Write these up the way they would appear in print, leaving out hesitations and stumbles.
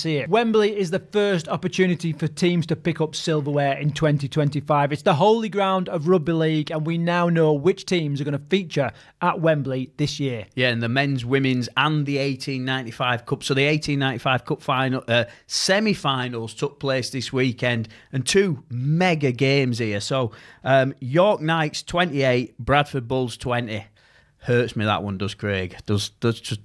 See it. Wembley is the first opportunity for teams to pick up silverware in 2025. It's the holy ground of rugby league, and we now know which teams are going to feature at Wembley this year. Yeah, and the men's, women's, and the 1895 Cup. So the 1895 Cup final semi-finals took place this weekend, and two mega games here. So York Knights 28, Bradford Bulls 20. Hurts me that one, does Craig? Does just.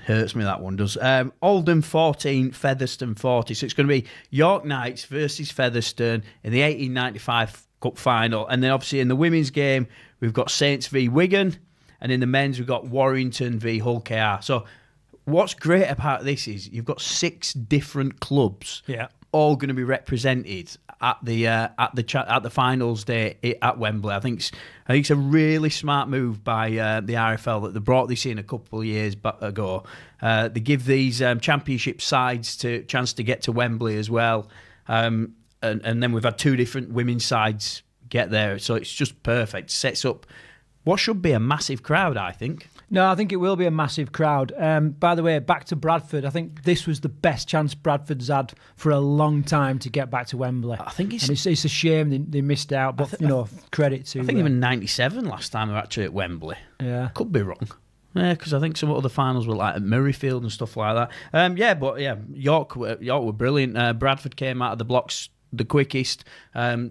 Hurts me that one does. Oldham 14, Featherstone 40. So it's going to be York Knights versus Featherstone in the 1895 Cup final. And then obviously in the women's game, we've got Saints v Wigan. And in the men's, we've got Warrington v Hull KR. So what's great about this is you've got 6 different clubs all going to be represented at the finals day at Wembley. I think it's a really smart move by the RFL that they brought this in a couple of years ago. They give these championship sides a chance to get to Wembley as well, and then we've had 2 different women's sides get there, so it's just perfect. Sets up what should be a massive crowd, I think. No, I think it will be a massive crowd. By the way, back to Bradford, I think this was the best chance Bradford's had for a long time to get back to Wembley. I think it's a shame they missed out, but credit to... I think even 97 last time they were actually at Wembley. Yeah. Could be wrong. Yeah, because I think some other finals were like at Murrayfield and stuff like that. York were brilliant. Bradford came out of the blocks the quickest,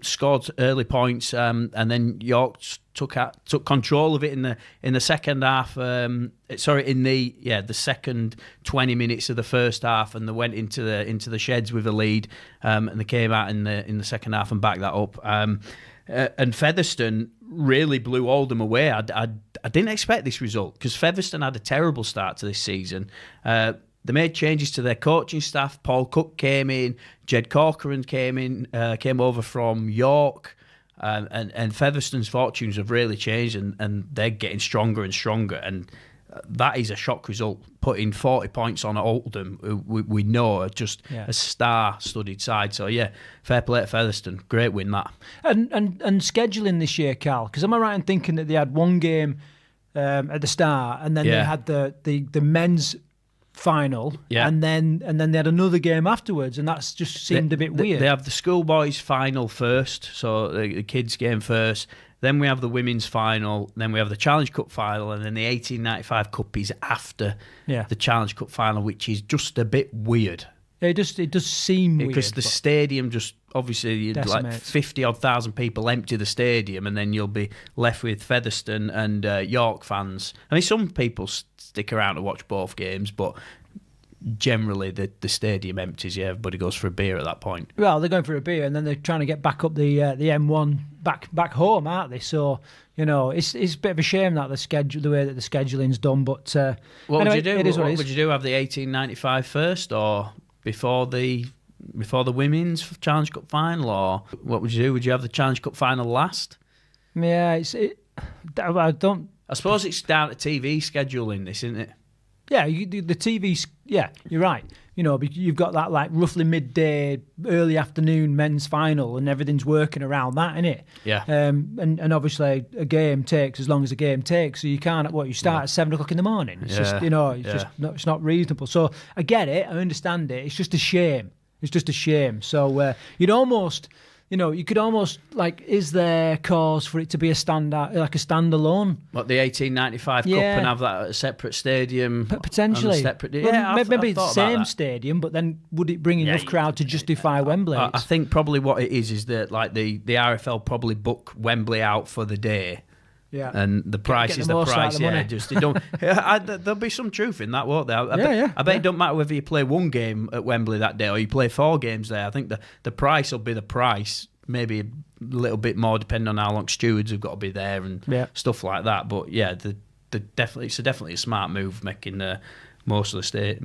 scored early points, and then York took control of it in the second half. The second 20 minutes of the first half, and they went into the sheds with a lead, and they came out in the second half and backed that up. And Featherstone really blew Oldham away. I didn't expect this result because Featherstone had a terrible start to this season. They made changes to their coaching staff. Paul Cook came in. Jed Corcoran came over from York. And Featherstone's fortunes have really changed, and they're getting stronger and stronger. And that is a shock result, putting 40 points on Oldham, who we know are just a star-studded side. So, fair play to Featherstone. Great win, that. And scheduling this year, Karl, because am I right in thinking that they had one game at the start, and then they had the men's final, and then they had another game afterwards, and that's just seemed a bit weird. They have the schoolboys final first, so the kids game first, then we have the women's final, then we have the Challenge Cup final, and then the 1895 Cup is after the Challenge Cup final, which is just a bit weird. It does seem weird. Because the stadium just, obviously, you'd like 50-odd thousand people empty the stadium, and then you'll be left with Featherstone and York fans. I mean, some people stick around to watch both games, but generally the stadium empties. Everybody goes for a beer at that point. Well, they're going for a beer, and then they're trying to get back up the M1 back home, aren't they? So it's a bit of a shame that the way that the scheduling's done. But what would you do? What would you do? Have the 1895 first, or before the women's Challenge Cup final, or what would you do? Would you have the Challenge Cup final last? Yeah, I don't. I suppose it's down to TV scheduling, this, isn't it? Yeah, the TV's. Yeah, you're right. You've got that like roughly midday, early afternoon men's final, and everything's working around that, innit? Yeah. And obviously a game takes as long as a game takes, so you can't. You start at 7 o'clock in the morning. It's just it's not reasonable. So I get it, I understand it. It's just a shame. So you'd almost. You could almost, is there cause for it to be a standalone? What, the 1895 Cup and have that at a separate stadium? Potentially. Maybe it's the same stadium, but then would it bring enough crowd to justify Wembley? I think probably what it is that the RFL probably book Wembley out for the day. Yeah, and the price is the price. There'll be some truth in that, won't there? I bet it don't matter whether you play one game at Wembley that day or you play 4 games there. I think the price will be the price. Maybe a little bit more depending on how long stewards have got to be there and stuff like that. But it's definitely a smart move making the most of the state.